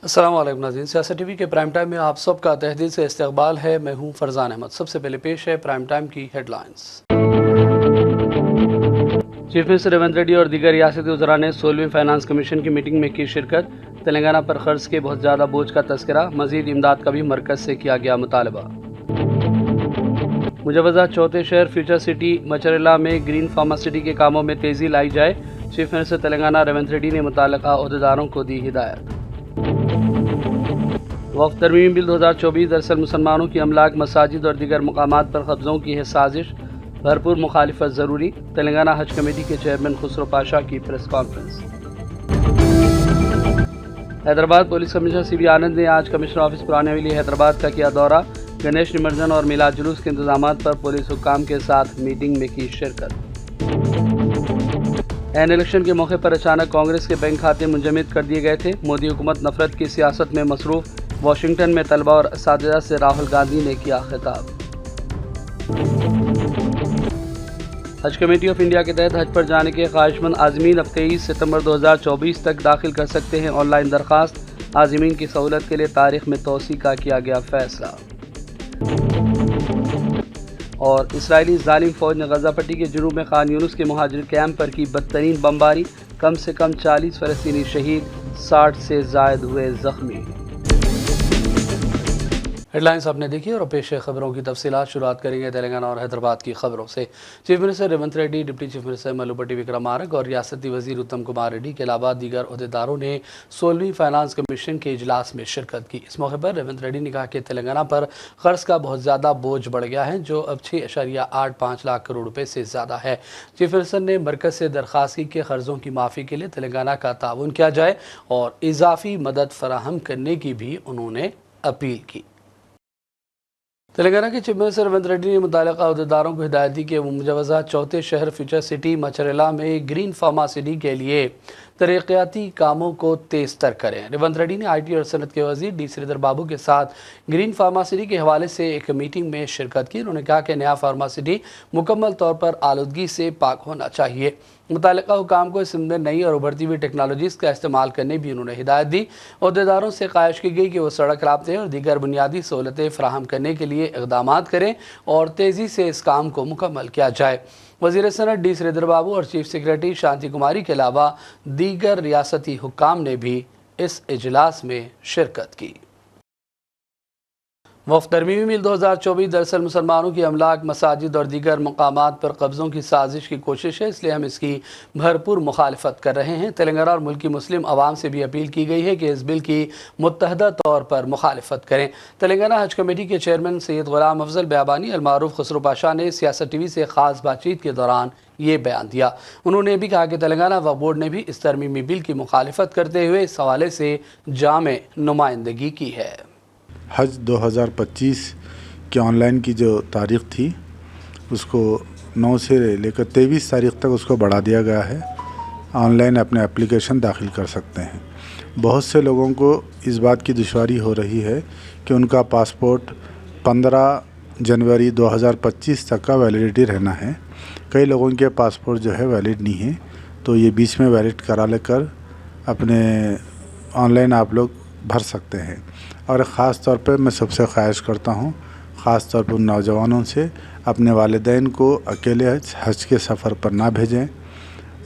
अस्सलाम वालेकुम नाज़रीन, सियासत टीवी के प्राइम टाइम में आप सबका तहे से इस्तकबाल है। मैं हूं फरजान अहमद। सबसे पहले पेश है प्राइम टाइम की headlines. Chief minister Revanth Reddy और दीगर रियासती वज़रा ने 16वीं फाइनेंस कमीशन की मीटिंग में की शिरकत। तेलंगाना पर कर्ज के बहुत ज़्यादा बोझ का तस्करा, मज़ीद इमदाद का भी मरकज़ से किया गया मुतालबा। मुजवज़ा चौथे शहर फ्यूचर सिटी मचरेला में ग्रीन फार्मा सिटी के कामों में तेज़ी लाई जाए। चीफ मिनिस्टर तेलंगाना रेवंत रेड्डी ने मुतल्लिक़ा अहदेदारों को दी हिदायत। वक्फ तरमीमी बिल 2024 दरअसल मुसलमानों की अमलाक, मसाजिद और दीगर मकामात पर कब्ज़ों की है साजिश, भरपूर मुखालिफत ज़रूरी। तेलंगाना हज कमेटी के चेयरमैन खुसरो पाशा की press conference. Hyderabad police commissioner CB Anand ने आज कमिश्नर ऑफिस पुरानी हवेली हैदराबाद का किया दौरा। गणेश निमज्जन और मिलाद जुलूस के इंतजामात पर पुलिस हुक्काम के साथ मीटिंग में की शिरकत। एन इलेक्शन के मौके पर अचानक कांग्रेस के बैंक खाते मुंजमद कर दिए गए थे। मोदी हुकूमत नफरत की सियासत में मसरूफ। वाशिंगटन में तलबा और असातिज़ा से राहुल गांधी ने किया खिताब। हज कमेटी ऑफ इंडिया के तहत हज पर जाने के ख्वाहिशमंद आज़मीन अब 23 सितंबर 2024 तक दाखिल कर सकते हैं ऑनलाइन दरख्वास्त। आज़मीन की सहूलत के लिए तारीख में तोसी का किया गया फैसला। और इसराइली जालिम फौज ने गजा पट्टी के जुनूब में खान यूनुस के मुहाजिर कैंप पर की बदतरीन बमबारी। कम से कम 40 फ़लस्तीनी शहीद, 60 से ज़ायद हुए जख्मी। हेडलाइंस आपने देखी और पेश खबरों की तफसीलात। शुरुआत करेंगे तेलंगाना और हैदराबाद की खबरों से। Chief minister Revanth Reddy, deputy chief minister Mallupatti Vikramarka और रियासती वजीर उत्तम कुमार रेड्डी के अलावा दीगर अहदेदारों ने 16वीं फाइनेंस कमीशन के इजलास में शिरकत की। इस मौके पर रेवंत रेड्डी ने कहा कि तेलंगाना पर कर्ज का बहुत ज़्यादा बोझ बढ़ गया है, जो अब 6.85 लाख करोड़ रुपये से ज़्यादा है। चीफ मिनिस्टर ने मरकज़ से दरख्वास्त की कि कर्ज़ों की माफ़ी के लिए तेलंगाना का ताउन किया जाए और इजाफी मदद फराहम करने की भी उन्होंने अपील की। तेलंगाना के चीफ मिनिस्टर रेवंत रेड्डी ने मुतल्लिक़ा अहदेदारों को हिदायत दी कि वो मुजवज़ा चौथे शहर फ्यूचर सिटी मचरेला में ग्रीन फार्मा सिटी के लिए तरक्याती कामों को तेज़ तर करें। रेवंत रेड्डी ने IT और सनत के वज़ीर डी श्रीधर बाबू के साथ ग्रीन फार्मा सिटी के हवाले से एक मीटिंग में शिरकत की। उन्होंने कहा कि नया फार्मा सिटी मुकम्मल तौर पर आलूदगी से पाक होना चाहिए। मुतल्लिक़ा हुकाम को इस में नई और उभरती हुई टेक्नोलॉजीज़ का इस्तेमाल करने भी उन्होंने हिदायत दी। अहदेदारों से ख्वाहिश की गई कि वो सड़क राब्ते और दीगर बुनियादी सहूलतें फराहम करने के लिए इक़दामात करें और तेज़ी से इस काम को मुकम्मल किया जाए। वज़ीर सनत डी श्रीधर बाबू और चीफ सेक्रेटरी शांति कुमारी के अलावा दीगर रियासती हुक्काम ने भी इस इजलास में शिरकत की। वक्फ तरमीमी बिल 2024 दरअसल मुसलमानों की अमलाक, मसाजिद और दीगर मकामात पर कब्ज़ों की साजिश की कोशिश है, इसलिए हम इसकी भरपूर मुखालफत कर रहे हैं। तेलंगाना और मुल्क की मुस्लिम आवाम से भी अपील की गई है कि इस बिल की मुत्तहदा तौर पर मुखालफत करें। तेलंगाना हज कमेटी के चेयरमैन सैयद गुलाम अफजल बयाबानी अलमारूफ खुसरो पाशा ने सियासत टीवी से ख़ास बातचीत के दौरान ये बयान दिया। उन्होंने भी कहा कि तेलंगाना वक्फ बोर्ड ने भी इस तरमीमी बिल की मुखालफत करते हुए इस हवाले से जामे नुमाइंदगी की है। हज 2025 की ऑनलाइन की जो तारीख़ थी उसको 9 से लेकर 23 तारीख़ तक उसको बढ़ा दिया गया है। ऑनलाइन अपने एप्लीकेशन दाखिल कर सकते हैं। बहुत से लोगों को इस बात की दुश्वारी हो रही है कि उनका पासपोर्ट 15 जनवरी 2025 तक का वैलिडिटी रहना है। कई लोगों के पासपोर्ट जो है वैलिड नहीं है, तो ये बीच में वैलिड करा लेकर अपने ऑनलाइन आप लोग भर सकते हैं। और ख़ास तौर पर मैं सबसे ख्वाहिश करता हूँ, ख़ास तौर पर नौजवानों से, अपने वालिदैन को अकेले हज के सफ़र पर ना भेजें,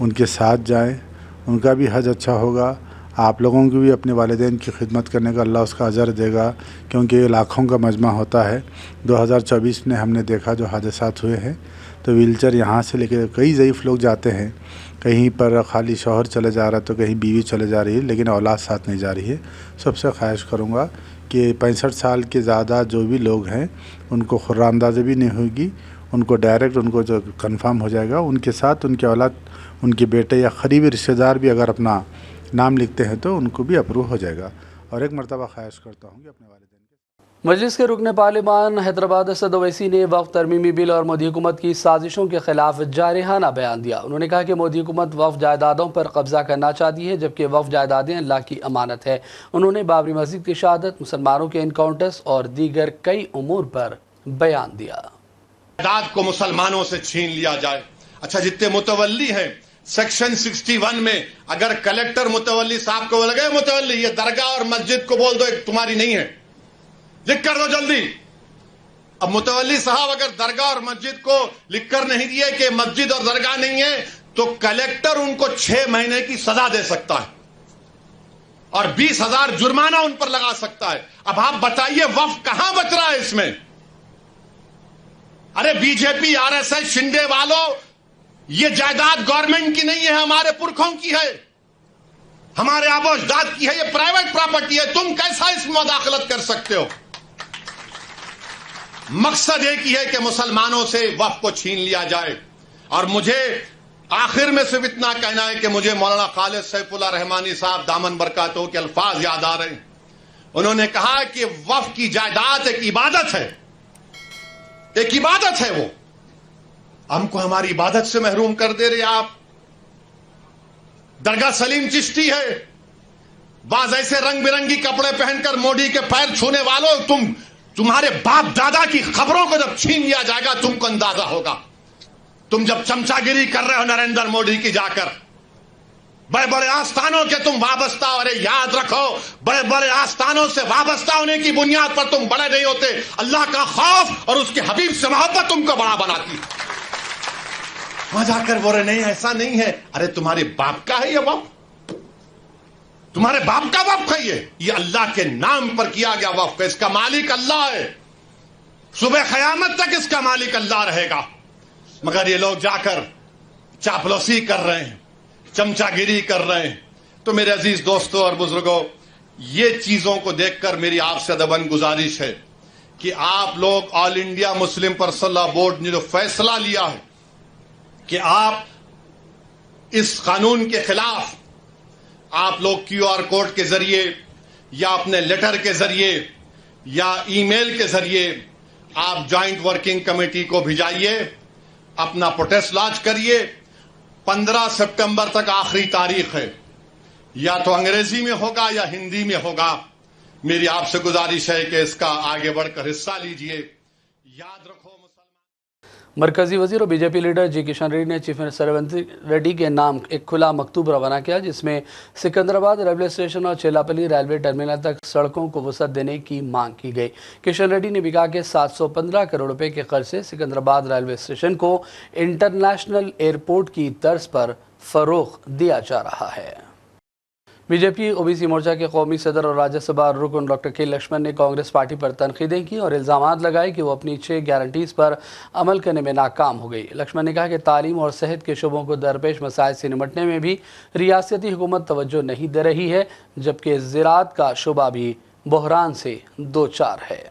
उनके साथ जाएं। उनका भी हज अच्छा होगा, आप लोगों की भी अपने वालिदैन की खिदमत करने का अल्लाह उसका अजर देगा, क्योंकि ये लाखों का मजमा होता है। 2024 में हमने देखा जो हादसात हुए हैं, तो व्हीलचेयर यहाँ से लेकर कई ज़ईफ़ लोग जाते हैं, कहीं पर खाली शौहर चले जा रहा है तो कहीं बीवी चले जा रही है, लेकिन औलाद साथ नहीं जा रही है। सबसे ख्वाहिश करूँगा कि 65 साल के ज़्यादा जो भी लोग हैं उनको खुर्रामदाज़ी भी नहीं होगी, उनको डायरेक्ट उनको जो कंफर्म हो जाएगा, उनके साथ उनके औलाद, उनके बेटे या करीबी रिश्तेदार भी अगर अपना नाम लिखते हैं तो उनको भी अप्रूव हो जाएगा। और एक मरतबा ख्वाहिश करता हूँ कि अपने वालिदैन मजलिस के रुकन पार्लिमान हैदराबाद असद ओवैसी ने वक्फ तरमीमी बिल और मोदी हुकूमत की साजिशों के खिलाफ जारहाना बयान दिया। उन्होंने कहा कि मोदी हुकूमत वक्फ जायदादों पर कब्जा करना चाहती है, जबकि वक्फ जायदादें अल्लाह की अमानत है। उन्होंने बाबरी मस्जिद की शहादत, मुसलमानों के इनकाउंटर्स और दीगर कई उमूर पर बयान दिया। जायदाद को मुसलमानों से छीन लिया जाए। अच्छा, जितने मुतवल्ली हैं सेक्शन 61 में अगर कलेक्टर मुतवल्ली साहब को लगे, मुतवल्ली ये दरगाह और मस्जिद को बोल दो एक तुम्हारी नहीं है, लिख कर दो जल्दी। अब मुतवल्ली साहब अगर दरगाह और मस्जिद को लिख कर नहीं दिए कि मस्जिद और दरगाह नहीं है, तो कलेक्टर उनको 6 महीने की सजा दे सकता है और 20,000 जुर्माना उन पर लगा सकता है। अब आप बताइए वक्फ कहां बच रहा है इसमें? अरे बीजेपी, आरएसएस, शिंदे वालों, ये जायदाद गवर्नमेंट की नहीं है, हमारे पुरखों की है, हमारे आबो अजदाद की है, ये प्राइवेट प्रॉपर्टी है। तुम कैसा इसमें मुदाखलत कर सकते हो? मकसद एक ही है कि मुसलमानों से वक्फ को छीन लिया जाए। और मुझे आखिर में सिर्फ इतना कहना है कि मुझे मौलाना खालिद सैफुल्लाह रहमानी साहब दामन बरकातहू के अल्फाज याद आ रहे हैं। उन्होंने कहा कि वक्फ की जायदाद एक इबादत है, एक इबादत है। वो हमको हमारी इबादत से महरूम कर दे रहे आप। दरगाह सलीम चिश्ती है, बाज ऐसे रंग बिरंगी कपड़े पहनकर मोदी के पैर छूने वालों, तुम्हारे बाप दादा की खबरों को जब छीन लिया जाएगा तुमको अंदाजा होगा। तुम जब चमचागिरी कर रहे हो नरेंद्र मोदी की जाकर, बड़े बड़े आस्थानों के तुम वाबस्ता, अरे याद रखो, बड़े बड़े आस्थानों से वाबस्ता होने की बुनियाद पर तुम बड़े नहीं होते। अल्लाह का खौफ और उसके हबीब से मोहब्बत तुमको बड़ा बनाती। वहां जाकर बोले नहीं ऐसा नहीं है। अरे तुम्हारे बाप का है ये वक्फ, तुम्हारे बाप का वक्फ है ये अल्लाह के नाम पर किया गया वक्फ है। इसका मालिक अल्लाह है, सुबह क़यामत तक इसका मालिक अल्लाह रहेगा। मगर ये लोग जाकर चापलूसी कर रहे हैं, चमचागिरी कर रहे हैं। तो मेरे अजीज दोस्तों और बुजुर्गों, ये चीजों को देखकर मेरी आपसे अदबन गुजारिश है कि आप लोग all India Muslim personal law board ने जो फैसला लिया है कि आप इस कानून के खिलाफ आप लोग QR कोड के जरिए या अपने लेटर के जरिए या ईमेल के जरिए आप ज्वाइंट वर्किंग कमेटी को भिजाइए, अपना प्रोटेस्ट लॉन्च करिए। 15 सितंबर तक आखिरी तारीख है, या तो अंग्रेजी में होगा या हिंदी में होगा। मेरी आपसे गुजारिश है कि इसका आगे बढ़कर हिस्सा लीजिए। याद रखो, मरकजी वजीर और बीजेपी लीडर जी किशन रेड्डी ने चीफ मिनिस्टर रेवंत रेड्डी के नाम एक खुला मकतूब रवाना किया, जिसमें सिकंदराबाद रेलवे स्टेशन और चेलापल्ली रेलवे टर्मिनल तक सड़कों को वसअत देने की मांग की गई। किशन रेड्डी ने भी कहा कि 715 करोड़ रुपए के खर्च से सिकंदराबाद रेलवे स्टेशन को इंटरनेशनल एयरपोर्ट की तर्ज पर फरोग दिया जा रहा है। बीजेपी ओबीसी मोर्चा के कौमी सदर और राज्यसभा रुकन डॉक्टर के लक्ष्मण ने कांग्रेस पार्टी पर तनकीदें की और इल्ज़ामात लगाए कि वो अपनी 6 गारंटीज़ पर अमल करने में नाकाम हो गई। लक्ष्मण ने कहा कि तालीम और सेहत के शोबों को दरपेश मसाइल से निपटने में भी रियासती हुकूमत तवज्जो नहीं दे रही है, जबकि ज़राअत का शोबा भी बहरान से दो चार है।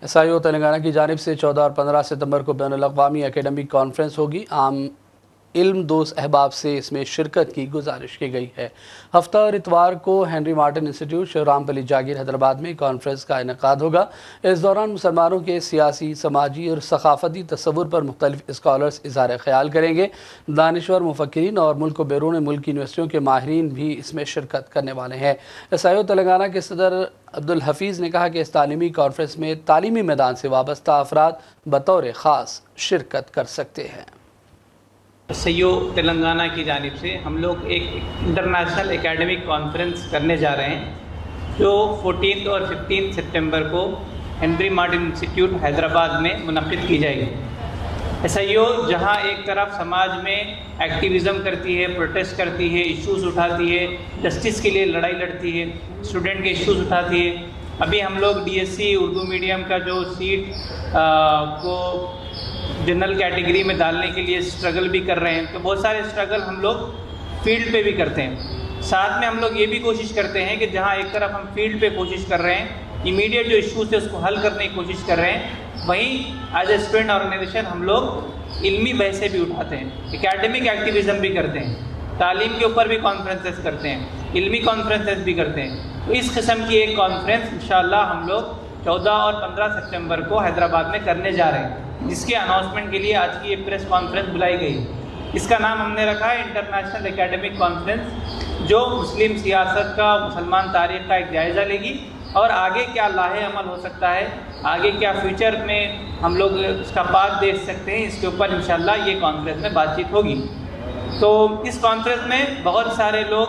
SIO तेलंगाना की जानिब से 14 और 15 सितंबर को बैनुल-अक़वामी एकेडमिक कॉन्फ्रेंस होगी। आम इल्म दोस्त अहबाब से इसमें शिरकत की गुजारिश की गई है। हफ्ता और इतवार को हेनरी मार्टिन इंस्टीट्यूट शिवरामपल्ली जागीर हैदराबाद में कॉन्फ्रेंस का इनेकाद होगा। इस दौरान मुसलमानों के सियासी, समाजी और सकाफती तस्वुर पर मुख्तलिफ स्कॉलर्स इज़हार ख्याल करेंगे। दानिश्वर, मुफक्किरीन और मुल्क व बैरून मुल्क की यूनिवर्सिटियों के माहिरीन भी इसमें शिरकत करने वाले हैं। SIO तेलंगाना के सदर अब्दुल हफीज़ ने कहा कि इस तालीमी कॉन्फ्रेंस में तालीमी मैदान से वाबस्ता अफराद बतौर ख़ास शिरकत कर सकते हैं। SIO तेलंगाना की जानिब से हम लोग एक इंटरनेशनल एकेडमिक कॉन्फ्रेंस करने जा रहे हैं, जो 14 और 15 सितंबर को हेनरी मार्टिन इंस्टीट्यूट हैदराबाद में मुनक़िद की जाएगी। SIO जहां एक तरफ समाज में एक्टिविज़म करती है, प्रोटेस्ट करती है, इश्यूज़ उठाती है, जस्टिस के लिए लड़ाई लड़ती है, स्टूडेंट के इश्यूज़ उठाती है। अभी हम लोग DSC उर्दू मीडियम का जो सीट को जनरल कैटेगरी में डालने के लिए स्ट्रगल भी कर रहे हैं, तो बहुत सारे स्ट्रगल हम लोग फील्ड पे भी करते हैं। साथ में हम लोग ये भी कोशिश करते हैं कि जहाँ एक तरफ हम फील्ड पे कोशिश कर रहे हैं, इमीडिएट जो इश्यूज़ है उसको हल करने की कोशिश कर रहे हैं, वहीं एज ए स्टूडेंट ऑर्गेनाइजेशन हम लोग इल्मी बहसें भी उठाते हैं, एकेडमिक एक्टिविज़म भी करते हैं, तालीम के ऊपर भी कॉन्फ्रेंसेस करते हैं, इल्मी कॉन्फ्रेंसेस भी करते हैं। तो इस किस्म की एक कॉन्फ्रेंस इंशाअल्लाह हम लोग 14 और 15 सितंबर को हैदराबाद में करने जा रहे हैं, जिसके अनाउंसमेंट के लिए आज की ये प्रेस कॉन्फ्रेंस बुलाई गई। इसका नाम हमने रखा है इंटरनेशनल एकेडमिक कॉन्फ्रेंस, जो मुस्लिम सियासत का, मुसलमान तारीख़ का एक जायज़ा लेगी और आगे क्या लाहे अमल हो सकता है, आगे क्या फ्यूचर में हम लोग इसका पाथ देख सकते हैं, इसके ऊपर इंशाअल्लाह ये कॉन्फ्रेंस में बातचीत होगी। तो इस कॉन्फ्रेंस में बहुत सारे लोग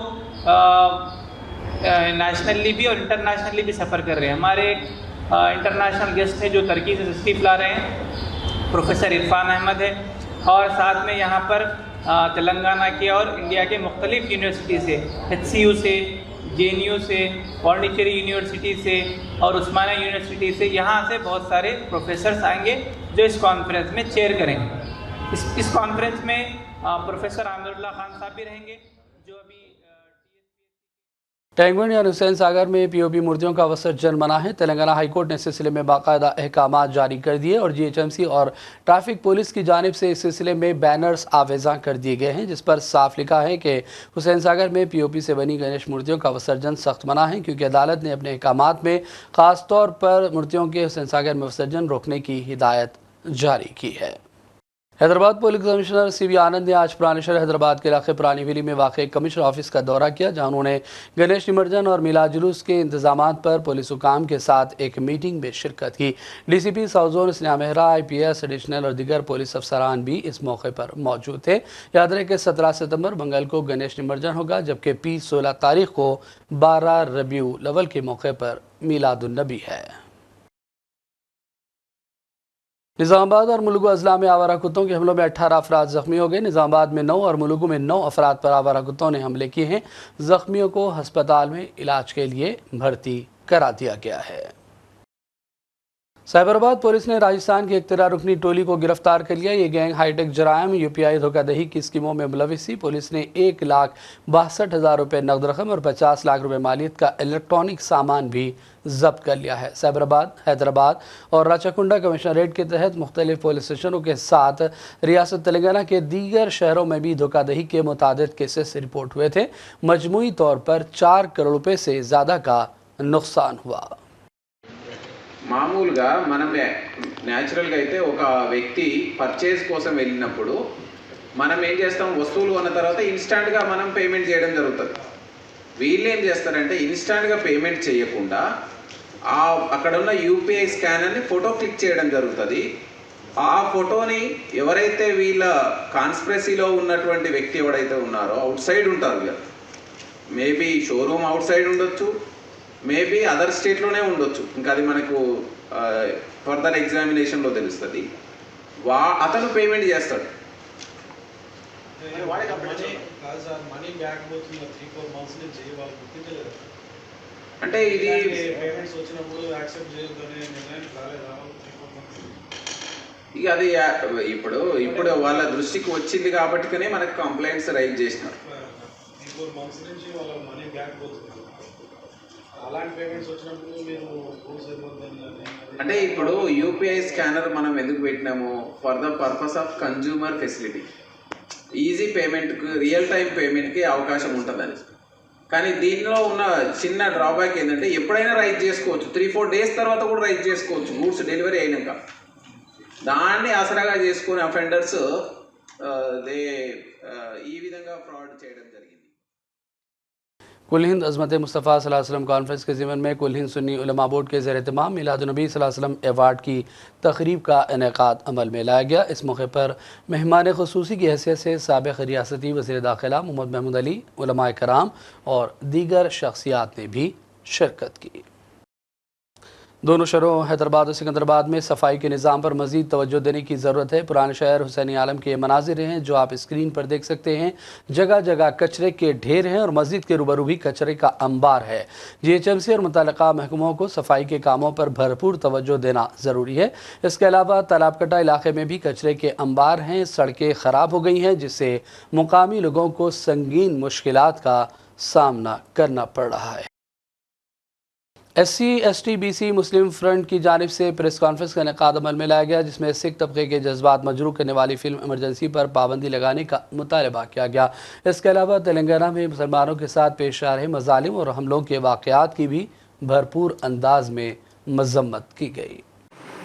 नेशनली भी और इंटरनेशनली भी सफ़र कर रहे हैं. हमारे इंटरनेशनल गेस्ट हैं जो तुर्की से तशरीफ़ ला रहे हैं, प्रोफेसर इरफान अहमद है, और साथ में यहाँ पर तेलंगाना के और इंडिया के मुख्तलिफ़ यूनिवर्सिटी से, HCU से, JNU से, पौंडीचेरी यूनिवर्सिटी से और उस्मानिया यूनिवर्सिटी से, यहाँ से बहुत सारे प्रोफेसर्स आएंगे जो इस कॉन्फ्रेंस में चेयर करेंगे. इस कॉन्फ्रेंस में प्रोफेसर आमिरुल्लाह खान साहब भी रहेंगे जो अभी टैंगबंड यानी हुसैन सागर में पीओपी मूर्तियों का विसर्जन मना है. तेलंगाना हाईकोर्ट ने इस सिलसिले में बाकायदा अहकाम जारी कर दिए और GHMC और ट्रैफिक पुलिस की जानिब से इस सिलसिले में बैनर्स आवेजा कर दिए गए हैं जिस पर साफ लिखा है कि हुसैन सागर में POP से बनी गणेश मूर्तियों का विसर्जन सख्त मना है क्योंकि अदालत ने अपने अहकामात में ख़ास तौर पर मूर्तियों के हुसैन सागर में विसर्जन रोकने की हिदायत जारी की है. हैदराबाद पुलिस कमिश्नर CB आनंद ने आज पुराने शहर हैदराबाद के इलाके पुरानी विली में वाक़ कमिश्नर ऑफिस का दौरा किया जहां उन्होंने गणेश निमज्जन और मिलाद जुलूस के इंतजाम पर पुलिस हुकाम के साथ एक मीटिंग में शिरकत की. DCP south zone Sneha Mehra, IPS additional और दीगर पुलिस अफसरान भी इस मौके पर मौजूद थे. याद रहे कि 17 सितंबर मंगल को गणेश निमज्जन होगा जबकि 16 तारीख को 12 रबीउल अव्वल के मौके पर मिलादुन्नबी है. निज़ामाबाद और मुलुगु अजला में आवारा कुत्तों के हमलों में 18 अफराद जख्मी हो गए. निज़ामाबाद में 9 और मुलुगु में 9 अफराद पर आवारा कुत्तों ने हमले किए हैं. जख्मियों को अस्पताल में इलाज के लिए भर्ती करा दिया गया है. साइबराबाद पुलिस ने राजस्थान की एक 13 रुकनी टोली को गिरफ्तार कर लिया. ये गैंग हाईटेक जराइम, UPI धोखाधड़ी की स्कीमों में मुलविस थी. पुलिस ने 1,62,000 रुपये नकद रकम और 50 लाख रुपए मालियत का इलेक्ट्रॉनिक सामान भी जब्त कर लिया है. साइबराबाद, हैदराबाद और राचाकुंडा कमिश्नरेट के तहत मुख्तलिफ पुलिस स्टेशनों के साथ रियासत तेलंगाना के दीगर शहरों में भी धोखाधड़ी के मुतादिद केसेस रिपोर्ट हुए थे. मजमूई तौर पर 4 करोड़ रुपये से ज़्यादा का नुकसान हुआ. మామూలుగా మనం న్యాచురల్గా అయితే ఒక వ్యక్తి పర్చేజ్ కోసం వెళ్ళినప్పుడు మనం ఏం చేస్తాం, వస్తువులు కొన్న తర్వాత ఇన్స్టాంట్గా మనం పేమెంట్ చేయడం జరుగుతుంది. వీళ్ళు ఏం చేస్తారంటే ఇన్స్టాంట్గా పేమెంట్ చేయకుండా అక్కడ ఉన్న UPI స్కానర్ని ఫోటో క్లిక్ చేయడం జరుగుతుంది. ఆ ఫోటోని ఎవరైతే వీళ్ళ కాన్స్పిరసీలో ఉన్నటువంటి వ్యక్తి ఎవరైతే ఉన్నారో అవుట్ సైడ్ ఉంటారు కదా, మేబీ షోరూమ్ అవుట్ సైడ్ ఉండొచ్చు, మేబీ అదర్ స్టేట్లోనే ఉండొచ్చు, ఇంకా అది మనకు ఫర్దర్ ఎగ్జామినేషన్లో తెలుస్తుంది. అతను పేమెంట్ చేస్తాడు. అంటే ఇది ఇక అది ఇప్పుడు వాళ్ళ దృష్టికి వచ్చింది కాబట్టినే మనకు కంప్లైంట్స్ రైజ్ చేసినారు. అంటే ఇప్పుడు UPI స్కానర్ మనం ఎందుకు పెట్టినాము, for the purpose of consumer facility, easy పేమెంట్కి, రియల్ టైం పేమెంట్కి అవకాశం ఉంటుందని. కానీ దీనిలో ఉన్న చిన్న డ్రాబ్యాక్ ఏంటంటే ఎప్పుడైనా రైజ్ చేసుకోవచ్చు, 3-4 డేస్ తర్వాత కూడా రైజ్ చేసుకోవచ్చు గూడ్స్ డెలివరీ అయినాక. దాన్ని ఆసరాగా చేసుకునే అఫెండర్స్ ఈ విధంగా ఫ్రాడ్ చేయడం జరిగింది. कुल हिंद अज़मत मुस्तफ़ा सल्लल्लाहु अलैहि वसल्लम कॉन्फ्रेंस के ज़िमन में कुल हिंद सुन्नी उलमा बोर्ड के ज़ेर एहतमाम मिलादुन्नबी सल्लल्लाहु अलैहि वसल्लम एवार्ड की तक़रीब का इनेकाद अमल में लाया गया. इस मौके पर मेहमान ख़ुसूसी की हैसियत से साबिक़ रियासती वज़ीर दाखिला मोहम्मद महमूद अली, उलमाए कराम और दीगर शख्सियात ने भी शिरकत की. दोनों शहरों हैदराबाद और सिकंदराबाद में सफाई के निज़ाम पर मज़ीद तवज्जो देने की ज़रूरत है. पुराने शहर हुसैनी आलम के मनाजिर हैं जो आप स्क्रीन पर देख सकते हैं. जगह जगह कचरे के ढेर हैं और मस्जिद के रूबरू भी कचरे का अंबार है. GHMC और मुतल्लिक़ा महकमों को सफाई के कामों पर भरपूर तवज्जो देना ज़रूरी है. इसके अलावा तालाब कटा इलाके में भी कचरे के अंबार हैं. सड़कें ख़राब हो गई हैं जिससे मुकामी लोगों को संगीन मुश्किलात का सामना करना पड़ रहा है. SC, ST, BC मुस्लिम फ्रंट की जानिब से प्रेस कॉन्फ्रेंस का इनेकाद अमल में लाया गया जिसमें सिख तबके के जज्बात मजरूह करने वाली फिल्म इमरजेंसी पर पाबंदी लगाने का मुतालबा किया गया. इसके अलावा तेलंगाना में मुसलमानों के साथ पेश आ रहे मजालिम और हमलों के वाक़यात की भी भरपूर अंदाज में मजम्मत की गई.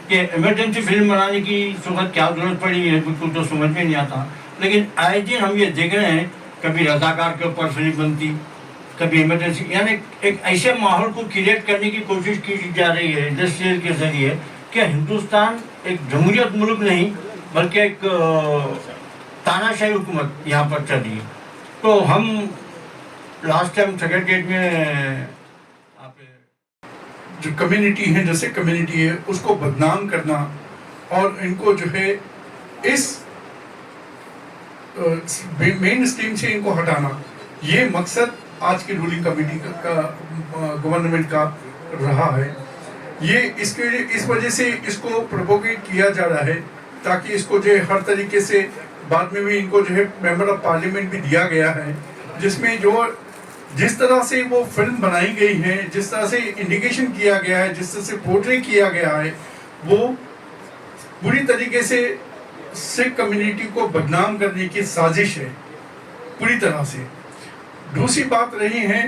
कि इमरजेंसी फिल्म बनाने की वक्त क्या जरूरत पड़ी है बिल्कुल तो समझ में नहीं आता, लेकिन आए दिन हम ये देख रहे हैं कभी रजाकार के ऊपर फिल्म बनती, कभी इमरजेंसी, यानी एक ऐसे माहौल को क्रिएट करने की कोशिश की जा रही है इंडस्ट्रियल के जरिए कि हिंदुस्तान एक जमहूरियत मुल्क नहीं बल्कि एक तानाशाही हुकूमत यहाँ पर चली है। तो हम लास्ट टाइम सेक्रेटरीट में जो कम्युनिटी है, जैसे कम्युनिटी है, उसको बदनाम करना और इनको जो है इस मेन स्ट्रीम से इनको हटाना, ये मकसद आज की रूलिंग कमेटी का गवर्नमेंट का रहा है। ये इस वजह से इसको प्रोपोगेट किया जा रहा है ताकि इसको जो है हर तरीके से बाद में भी इनको जो है मेंबर ऑफ पार्लियामेंट भी दिया गया है, जिसमें जो जिस तरह से वो फिल्म बनाई गई है, जिस तरह से इंडिकेशन किया गया है, जिस तरह से पोर्ट्रे किया गया है, वो पूरी तरीके से सिख कम्युनिटी को बदनाम करने की साजिश है पूरी तरह से। दूसरी बात रही है,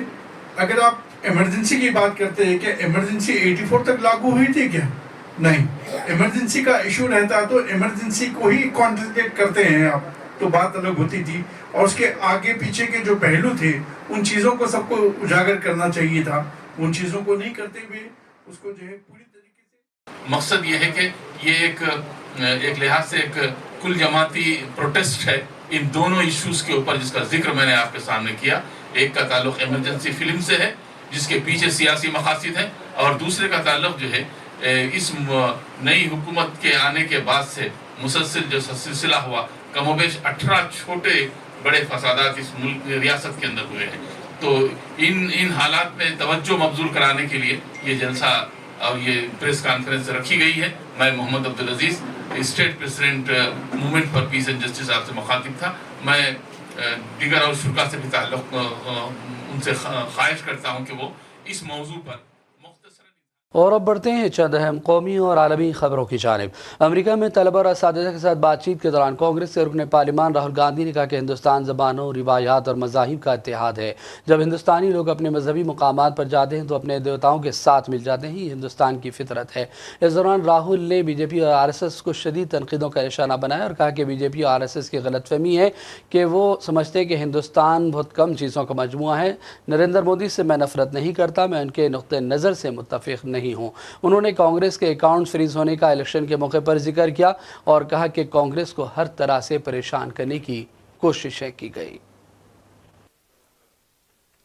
अगर आप इमरजेंसी की बात करते हैं, क्या इमरजेंसी 84 तक लागू हुई थी क्या? नहीं। इमरजेंसी का इशू रहता तो इमरजेंसी को ही कॉन्सेंट्रेट करते हैं आप, तो बात अलग होती थी। और उसके आगे पीछे के जो पहलू थे, उन चीज़ों को सबको उजागर करना चाहिए था। उन चीज़ों को नहीं करते हुए उसको जो है पूरी तरीके से। मकसद ये है कि ये एक लिहाज से एक कुल जमाती प्रोटेस्ट है इन दोनों इश्यूज के ऊपर, जिसका जिक्र मैंने आपके सामने किया। एक का ताल्लुक इमरजेंसी फिल्म से है, जिसके पीछे सियासी मकासद हैं, और दूसरे का ताल्लुक जो है इस नई हुकूमत के आने के बाद से मुसलसल जो सिलसिला हुआ, कमोबेश 18 छोटे बड़े फसादात इस मुल्क रियासत के अंदर हुए हैं। तो इन हालात में तवज्जो मबजूल कराने के लिए ये जलसा और ये प्रेस कॉन्फ्रेंस रखी गई है। मैं Mohammad Abdul Aziz, state president movement for peace and justice आपसे मुखातिब था। मैं दीगर और शुरा से भी ताल्लुक उनसे ख्वाहिश करता हूँ कि वो इस मौजू पर और अब बढ़ते हैं चंद अहम कौमी और आलमी खबरों की जानिब। अमेरिका में तलबा और असातिज़ा के साथ बातचीत के दौरान कांग्रेस के रुकन पार्लियामान राहुल गांधी ने कहा कि हिंदुस्तान ज़बानों, रिवायात और मज़ाहिब का इत्तेहाद है। जब हिंदुस्तानी लोग अपने मजहबी मकामात पर जाते हैं तो अपने देवताओं के साथ मिल जाते हैं, ये हिंदुस्तान की फितरत है। इस दौरान राहुल ने बीजेपी और RSS को शदीद तनकीदों का निशाना बनाया और कहा कि बीजेपी और RSS की गलतफहमी है कि वो समझते हैं कि हिंदुस्तान बहुत कम चीज़ों का मजमूआ है। नरेंद्र मोदी से मैं नफरत नहीं करता, मैं उनके नुक्ते नज़र से मुत्तफिक नहीं हूँ। उन्होंने कांग्रेस के अकाउंट फ्रीज होने का इलेक्शन के मौके पर जिक्र किया और कहा कि कांग्रेस को हर तरह से परेशान करने की कोशिशें की गई।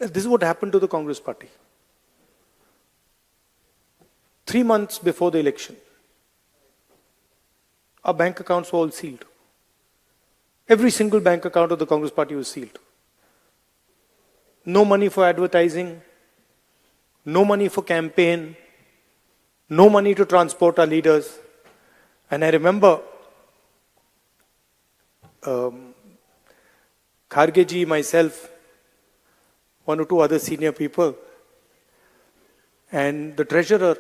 This is what happened to the Congress party. 3 months before the election, our bank accounts were all sealed. Every single bank account of the Congress party was sealed. No money for advertising, no money for campaign, no money to transport our leaders. And I remember Kharge ji, myself, one or two other senior people, and the treasurer.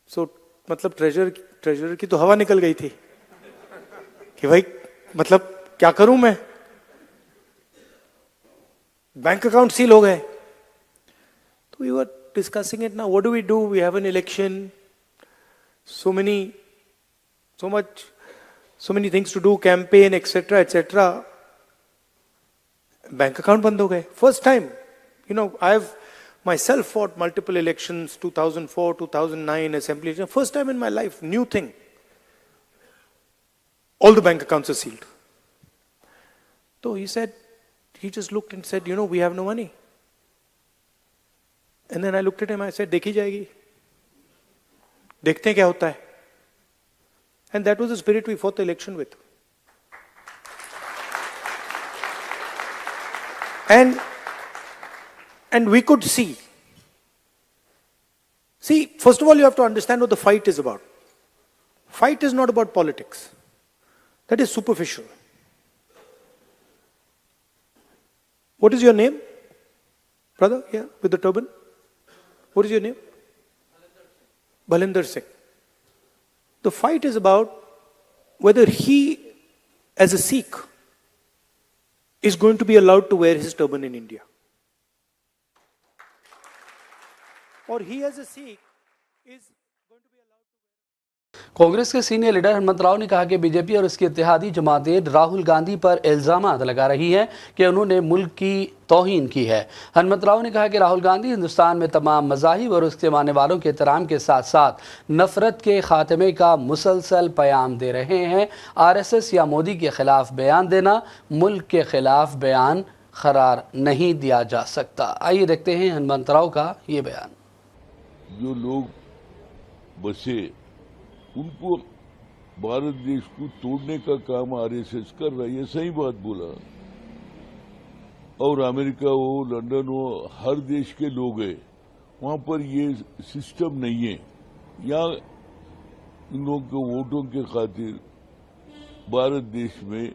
So, मतलब treasurer की तो हवा निकल गई थी कि भाई मतलब क्या करूं मैं, बैंक अकाउंट सील हो गए। तो we were discussing it now. What do we do? We have an election, so many things to do, campaign, etc., etc. Bank account band ho gaye. First time, I've myself fought multiple elections, 2004, 2009, assembly. First time in my life, new thing. All the bank accounts are sealed. So he just looked and said, we have no money. And then I looked at him, I said, देखी जाएगी, देखते हैं क्या होता है. And that was the spirit we fought the election with. And we could see, first of all, you have to understand what the fight is about. Fight is not about politics. That is superficial. What is your name? Brother, here, with the turban? What is your name? Balinder Singh. The fight is about whether he, as a Sikh, is going to be allowed to wear his turban in India. Or he, as a Sikh, is going to be allowed to wear... Congress के senior leader Hanumant Rao ने कहा कि BJP और उसकी इत्तेहादी जमातें राहुल गांधी पर इल्जामात लगा रही हैं कि उन्होंने मुल्क की तौहीन की है। हनुमंत राव ने कहा कि राहुल गांधी हिंदुस्तान में तमाम मज़ाहिब और उसके मानने वालों के एहतराम के साथ साथ नफरत के खात्मे का मुसलसल पैगाम दे रहे हैं। आरएसएस या मोदी के खिलाफ बयान देना मुल्क के खिलाफ बयान करार नहीं दिया जा सकता। आइए देखते हैं हनुमंत राव का ये बयान। जो लोग बसे उनको भारत देश को तोड़ने का काम आरएसएस कर रहा है, ये सही बात बोला। और अमेरिका हो, लंदन हो, हर देश के लोग हैं, वहां पर ये सिस्टम नहीं है। यहाँ इन लोगों के वोटों के खातिर भारत देश में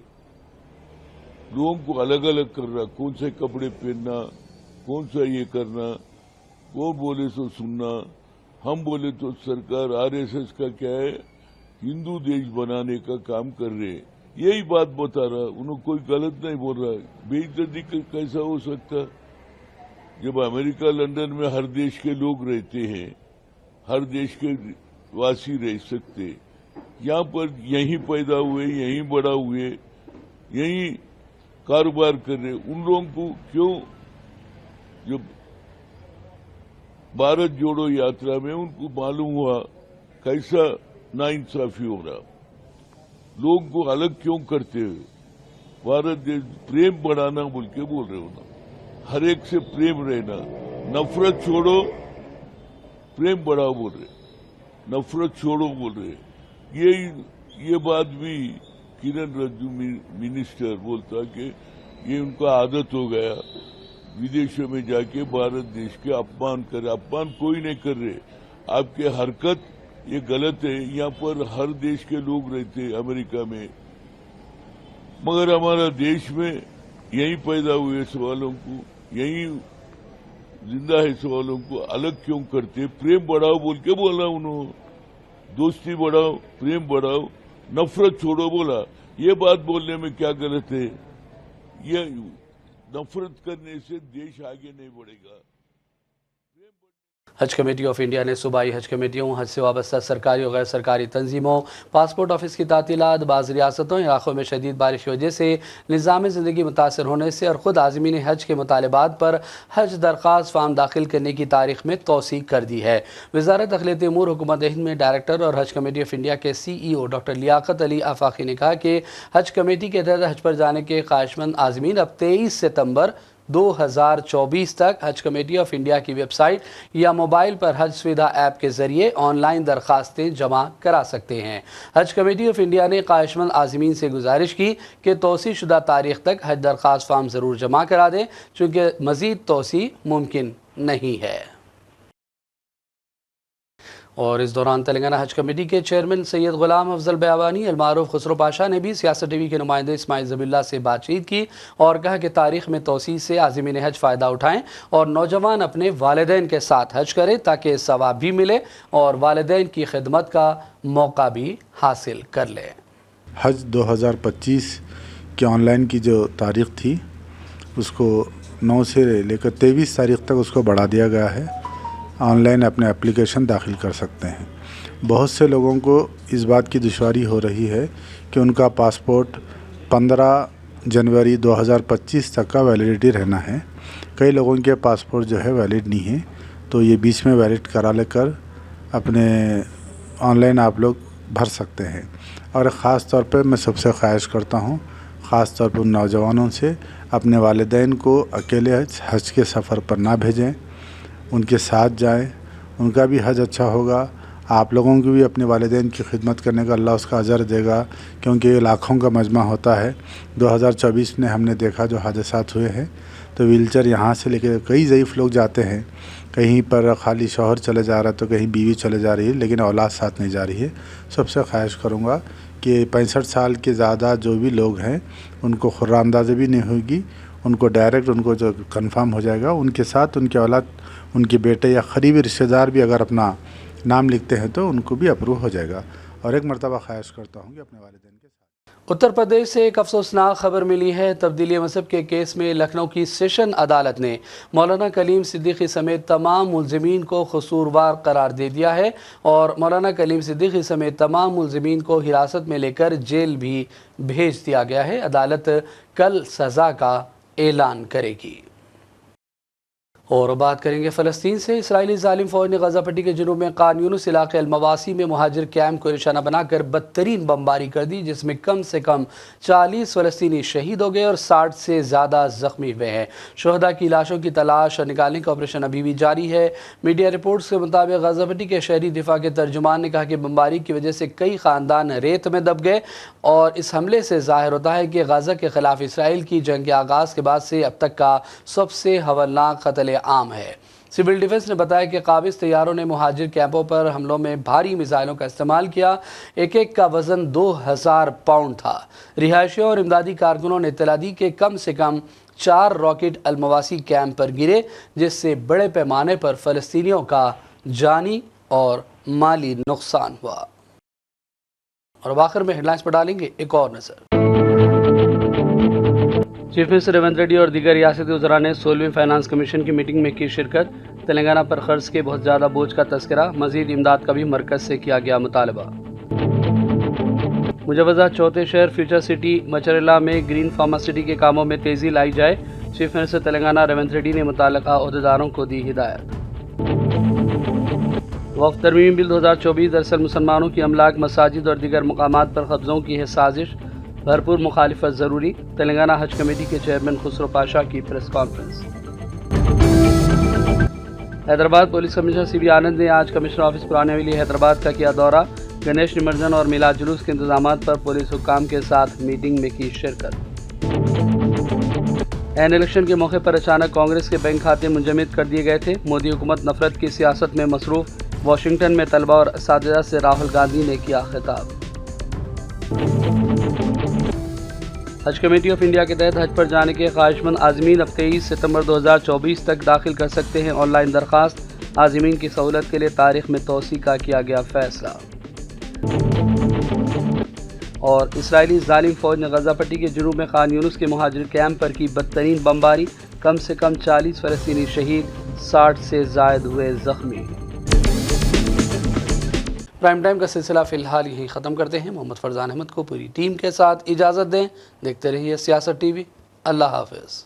लोगों को अलग अलग कर रहा, कौन से कपड़े पहनना, कौन सा ये करना, वो बोले तो सुनना, हम बोले तो सरकार आरएसएस का क्या है, हिंदू देश बनाने का काम कर रहे हैं, यही बात बता रहा। उन्होंने कोई गलत नहीं बोल रहा है। बेइज्जती कैसा हो सकता जब अमेरिका लंदन में हर देश के लोग रहते हैं, हर देश के वासी रह सकते, यहाँ पर यहीं पैदा हुए, यहीं बड़ा हुए, यहीं कारोबार कर रहे, उन लोगों को क्यों जब भारत जोड़ो यात्रा में उनको मालूम हुआ कैसा नाइंसाफी हो रहा, लोग को अलग क्यों करते हुए भारत देश प्रेम बढ़ाना बोल के बोल रहे हो ना, हर एक से प्रेम रहना, नफरत छोड़ो प्रेम बढ़ाओ बोल रहे, नफरत छोड़ो बोल रहे। ये बात भी किरण रिजिजू मिनिस्टर बोलता कि ये उनका आदत हो गया विदेशों में जाके भारत देश के अपमान करे। अपमान कोई नहीं कर रहे, आपके हरकत ये गलत है। यहाँ पर हर देश के लोग रहते अमेरिका में, मगर हमारा देश में यहीं पैदा हुए सवालों को, यहीं जिंदा है सवालों को अलग क्यों करते। प्रेम बढ़ाओ बोल के बोला उन्होंने, दोस्ती बढ़ाओ, प्रेम बढ़ाओ, नफरत छोड़ो बोला। ये बात बोलने में क्या गलत है? ये नफरत करने से देश आगे नहीं बढ़ेगा। हज कमेटी ऑफ इंडिया ने सूबाई हज कमेटियों, हज से वाबस्ता सरकारी और गैर सरकारी तंजीमों, पासपोर्ट ऑफिस की तातीलात, बाज़ रियासतों इलाकों में शदीद बारिश की वजह से निज़ाम ज़िंदगी मुतासर होने से और ख़ुद आज़मीन हज के मुतालबात पर हज दरख्वास्त फार्म दाखिल करने की तारीख में तोसी कर दी है। वज़ारत दाखिलती उमूर हुकूमत हिंद में डायरेक्टर और हज कमेटी ऑफ इंडिया के CEO डॉक्टर लियाकत अली आफाकी ने कहा कि हज कमेटी के तहत हज पर जाने के ख्वाहिशमंद आज़मीन अब 23 सितम्बर 2024 तक हज कमेटी ऑफ इंडिया की वेबसाइट या मोबाइल पर हज सुविधा ऐप के जरिए ऑनलाइन दरखास्तें जमा करा सकते हैं। हज कमेटी ऑफ इंडिया ने ख्वाहिशमंद आज़मीन से गुजारिश की कि तोसी शुदा तारीख तक हज दरखास्त फार्म ज़रूर जमा करा दें, चूँकि मज़ीद तोसी मुमकिन नहीं है। और इस दौरान तेलंगाना हज कमेटी के चेयरमैन सैयद गुलाम अफजल बयाबानी, अलमारूफ खुसरो पाशा ने भी सियासत टीवी के नुमाइंदे इस्माइल ज़बीउल्लाह से बातचीत की और कहा कि तारीख़ में तोसी से आज़मीन हज फ़ायदा उठाएँ और नौजवान अपने वालिदैन के साथ हज करें ताकि सवाब भी मिले और वालिदैन की खिदमत का मौका भी हासिल कर लें। हज 2025 की ऑनलाइन की जो तारीख़ थी उसको 9 से लेकर 23 तारीख़ तक उसको बढ़ा दिया गया है। ऑनलाइन अपने एप्लीकेशन दाखिल कर सकते हैं। बहुत से लोगों को इस बात की दुश्वारी हो रही है कि उनका पासपोर्ट 15 जनवरी 2025 तक का वैलिडिटी रहना है। कई लोगों के पासपोर्ट जो है वैलिड नहीं है, तो ये बीच में वैलिड करा लेकर अपने ऑनलाइन आप लोग भर सकते हैं। और ख़ास तौर पे मैं सबसे ख्वाहिश करता हूँ, ख़ास तौर पर उन नौजवानों से, अपने वालिदैन को अकेले हज के सफ़र पर ना भेजें, उनके साथ जाएं, उनका भी हज अच्छा होगा, आप लोगों की भी अपने वालिदैन की खिदमत करने का अल्लाह उसका अजर देगा, क्योंकि ये लाखों का मजमा होता है। 2024 में हमने देखा जो हादसात हुए हैं, तो व्हीलचेयर यहाँ से लेकर कई ज़ईफ़ लोग जाते हैं, कहीं पर खाली शौहर चले जा रहा है तो कहीं बीवी चले जा रही है, लेकिन औलाद साथ नहीं जा रही है। सबसे ख्वाहिश करूँगा कि 65 साल के ज़्यादा जो भी लोग हैं उनको खुर्रामदाज़ी भी नहीं होगी, उनको डायरेक्ट उनको जो कंफर्म हो जाएगा, उनके साथ उनके औलाद, उनके बेटे या करीबी रिश्तेदार भी अगर अपना नाम लिखते हैं तो उनको भी अप्रूव हो जाएगा। और एक मरतबा ख्वाहिश करता हूँ कि अपने वालिदैन के साथ उत्तर प्रदेश से एक अफसोसनाक खबर मिली है। तब्दीली मजहब के केस में लखनऊ की सेशन अदालत ने मौलाना कलीम सिद्दीकी समेत तमाम मुलजिमीन को कसूरवार करार दे दिया है और मौलाना कलीम सिद्दीकी समेत तमाम मुलजिमीन को हिरासत में लेकर जेल भी भेज दिया गया है। अदालत कल सज़ा का ऐलान करेगी। और बात करेंगे फ़लस्तीन से। इसराइली ज़ालिम फ़ौज ने गज़ा पट्टी के जुनूब में खान यूनुस इलाके अल-मवासी में मुहाजिर कैंप को निशाना बनाकर बदतरीन बमबारी कर दी, जिसमें कम से कम 40 फ़लस्तीनी शहीद हो गए और 60 से ज़्यादा ज़ख्मी हुए हैं। शुहदा की लाशों की तलाश और निकालने का ऑपरेशन अभी भी जारी है। मीडिया रिपोर्ट्स के मुताबिक गज़ा पट्टी के शहरी दिफा के तर्जुमान ने कहा कि बमबारी की वजह से कई ख़ानदान रेत में दब गए और इस हमले से ज़ाहिर होता है कि गज़ा के ख़िलाफ़ इसराइल की जंग के आगाज़ के बाद से अब तक का सबसे हवलनाक क़त्ल आम है। सिविल डिफेंस ने बताया कि काबिज तैयारों ने मुहाजिर कैंपों पर हमलों में भारी मिसाइलों का इस्तेमाल किया। एक एक का वजन 2000 पाउंड था। रिहायशियों और इमदादी कारकुनों ने इत्तला दी कि कम से कम 4 रॉकेट अल-मवासी कैंप पर गिरे, जिससे बड़े पैमाने पर फ़लस्तीनियों का जानी और माली नुकसान हुआ। और आखिर में हेडलाइंस पर डालेंगे एक और नज़र। चीफ मिनिस्टर रेवंत रेड्डी और दीगर रियासती वज़रा ने 16वीं फाइनेंस कमीशन की मीटिंग में की शिरकत। तेलंगाना पर खर्च के बहुत ज़्यादा बोझ का तस्करा, मज़ीद इमदाद का भी मरकज़ से किया गया मुतालबा। मुजवज़ा चौथे शहर फ्यूचर सिटी मचरेला में ग्रीन फार्मासिटी के कामों में तेज़ी लाई जाए। चीफ मिनिस्टर तेलंगाना रेवंत रेड्डी ने मुतल्लिक़ा अहदेदारों को दी हिदायत। वक्फ तरमीम बिल 2024 दरअसल मुसलमानों की अमलाक, मसाजिद और दीगर मकामात पर कब्ज़ों की है साजिश, भरपूर मुखालिफत ज़रूरी। तेलंगाना हज कमेटी के चेयरमैन खुसरो पाशा की press conference. Hyderabad police commissioner CB Anand ने आज कमिश्नर ऑफिस पुरानी हवेली हैदराबाद का किया दौरा। गणेश निमज्जन और मिलाद जुलूस के इंतजामात पर पुलिस हुक्काम के साथ मीटिंग में की शिरकत। एन इलेक्शन के मौके पर अचानक कांग्रेस के बैंक खाते मुंजमद कर दिए गए थे। मोदी हुकूमत नफरत की सियासत में मसरूफ़। वाशिंगटन में तलबा और असातिज़ा से राहुल गांधी ने किया खिताब। हज कमेटी ऑफ इंडिया के तहत हज पर जाने के ख्वाहिशमंद आज़मीन अब 23 सितंबर 2024 तक दाखिल कर सकते हैं ऑनलाइन दरख्वास्त। आज़मीन की सहूलत के लिए तारीख में तोसी का किया गया फैसला। और इसराइली ज़ालिम फ़ौज ने गज़ा पट्टी के जुनूब में खान यूनुस के मुहाजिर कैंप पर की बदतरीन बमबारी, कम से कम 40 फ़लस्तीनी शहीद, 60 से ज़ायद हुए ज़ख्मी। प्राइम टाइम का सिलसिला फ़िलहाल यहीं ख़त्म करते हैं। मोहम्मद फरजान अहमद को पूरी टीम के साथ इजाज़त दें। देखते रहिए सियासत टीवी। अल्लाह हाफ़िज़।